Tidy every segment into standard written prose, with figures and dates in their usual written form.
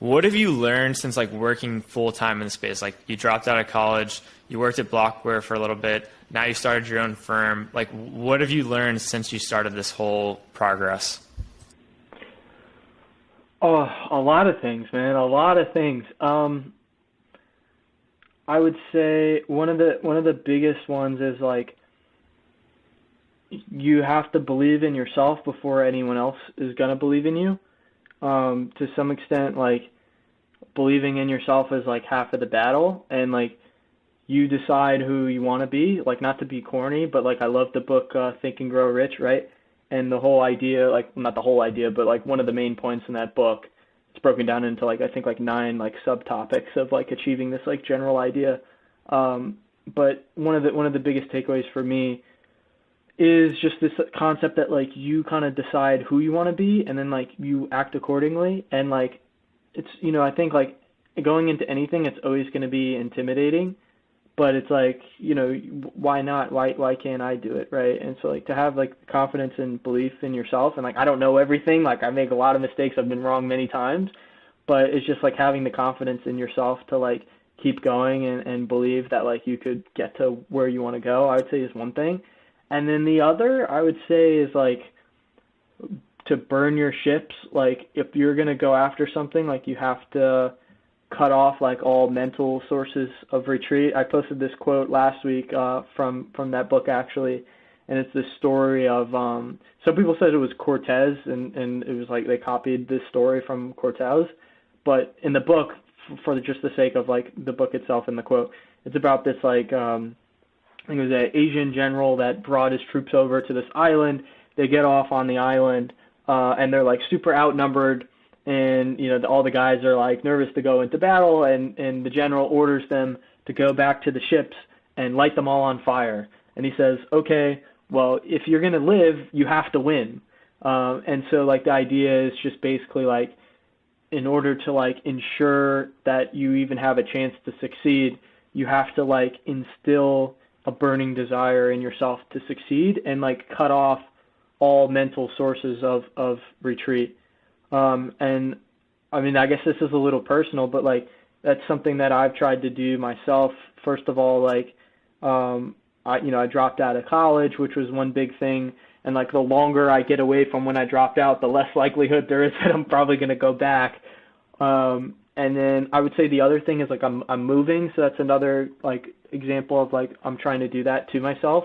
what have you learned since like working full time in the space? Like you dropped out of college, you worked at Blockware for a little bit, now you started your own firm. Like what have you learned since you started this whole progress? Oh, a lot of things, man. A lot of things. I would say one of the biggest ones is like you have to believe in yourself before anyone else is gonna believe in you. To some extent, like believing in yourself is like half of the battle, and like you decide who you want to be. Like not to be corny, but like I love the book Think and Grow Rich, right? And the whole idea, like not the whole idea, but like one of the main points in that book, it's broken down into like I think like 9 like subtopics of like achieving this like general idea. But one of the biggest takeaways for me is just this concept that like you kind of decide who you want to be and then like you act accordingly. And like it's, I think like going into anything, it's always going to be intimidating, but it's like, why not? Why can't I do it? Right. And so like to have like confidence and belief in yourself, and like I don't know everything, like I make a lot of mistakes, I've been wrong many times, but it's just like having the confidence in yourself to like keep going and believe that like you could get to where you want to go, I would say is one thing. And then the other I would say is like to burn your ships. Like if you're going to go after something, like you have to cut off like all mental sources of retreat. I posted this quote last week from that book actually, and it's this story of some people said it was Cortez, and it was like they copied this story from Cortez, but in the book, for just the sake of like the book itself and the quote, it's about this like I think it was an Asian general that brought his troops over to this island. They get off on the island and they're like super outnumbered, and all the guys are like nervous to go into battle, and the general orders them to go back to the ships and light them all on fire. And he says, okay, well, if you're going to live, you have to win. And so like the idea is just basically like in order to like ensure that you even have a chance to succeed, you have to like instill a burning desire in yourself to succeed and like cut off all mental sources of retreat. And I mean, I guess this is a little personal, but like that's something that I've tried to do myself. First of all, like I dropped out of college, which was one big thing. And like the longer I get away from when I dropped out, the less likelihood there is that I'm probably going to go back. And then I would say the other thing is like I'm moving, so that's another like example of like I'm trying to do that to myself.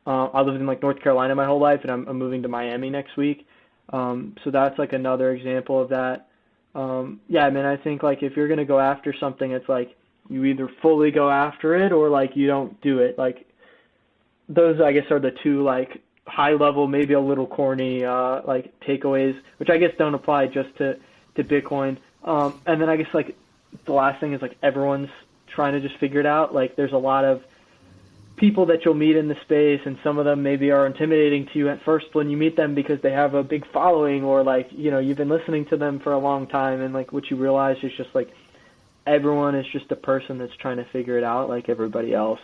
I lived in like North Carolina my whole life, and I'm moving to Miami next week. So that's like another example of that. Yeah, I mean, I think like if you're going to go after something, it's like you either fully go after it or like you don't do it. Like those, I guess, are the two like high level, maybe a little corny like takeaways, which I guess don't apply just to Bitcoin. And then I guess like the last thing is like everyone's trying to just figure it out. Like there's a lot of people that you'll meet in the space, and some of them maybe are intimidating to you at first when you meet them because they have a big following, or like you've been listening to them for a long time, and like what you realize is just like everyone is just a person that's trying to figure it out like everybody else.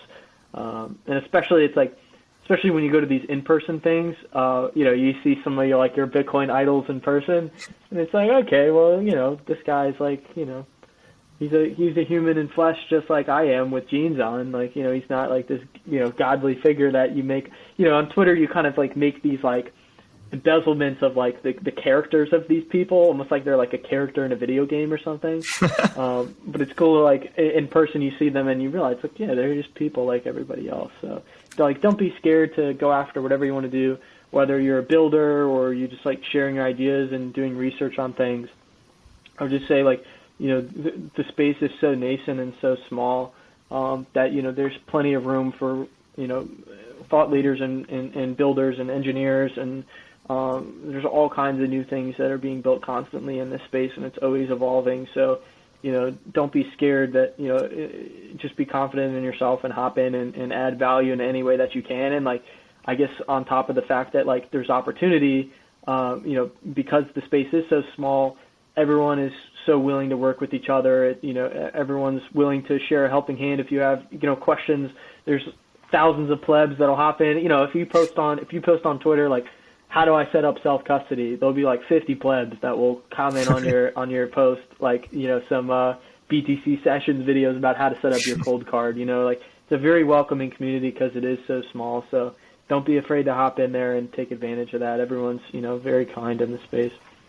And especially it's like especially when you go to these in-person things, you see some of your like your Bitcoin idols in person, and it's like, okay, well, this guy's like, he's a human in flesh just like I am with jeans on. Like, he's not like this, godly figure that you make, on Twitter you kind of like make these like embezzlements of like the characters of these people, almost like they're like a character in a video game or something. But it's cool, like in person you see them and you realize like, yeah, they're just people like everybody else. So like, don't be scared to go after whatever you want to do, whether you're a builder or you just like sharing your ideas and doing research on things. I would just say like, the space is so nascent and so small that, there's plenty of room for, thought leaders and builders and engineers, and there's all kinds of new things that are being built constantly in this space, and it's always evolving. So, don't be scared that, just be confident in yourself and hop in and add value in any way that you can. And like, I guess on top of the fact that like there's opportunity, because the space is so small, everyone is so willing to work with each other. Everyone's willing to share a helping hand. If you have, questions, there's thousands of plebs that'll hop in. If you post on Twitter, like how do I set up self custody? There'll be like 50 plebs that will comment on your post, like, you know, some BTC sessions videos about how to set up your cold card. You know, like, it's a very welcoming community because it is so small. So don't be afraid to hop in there and take advantage of that. Everyone's, you know, very kind in the space.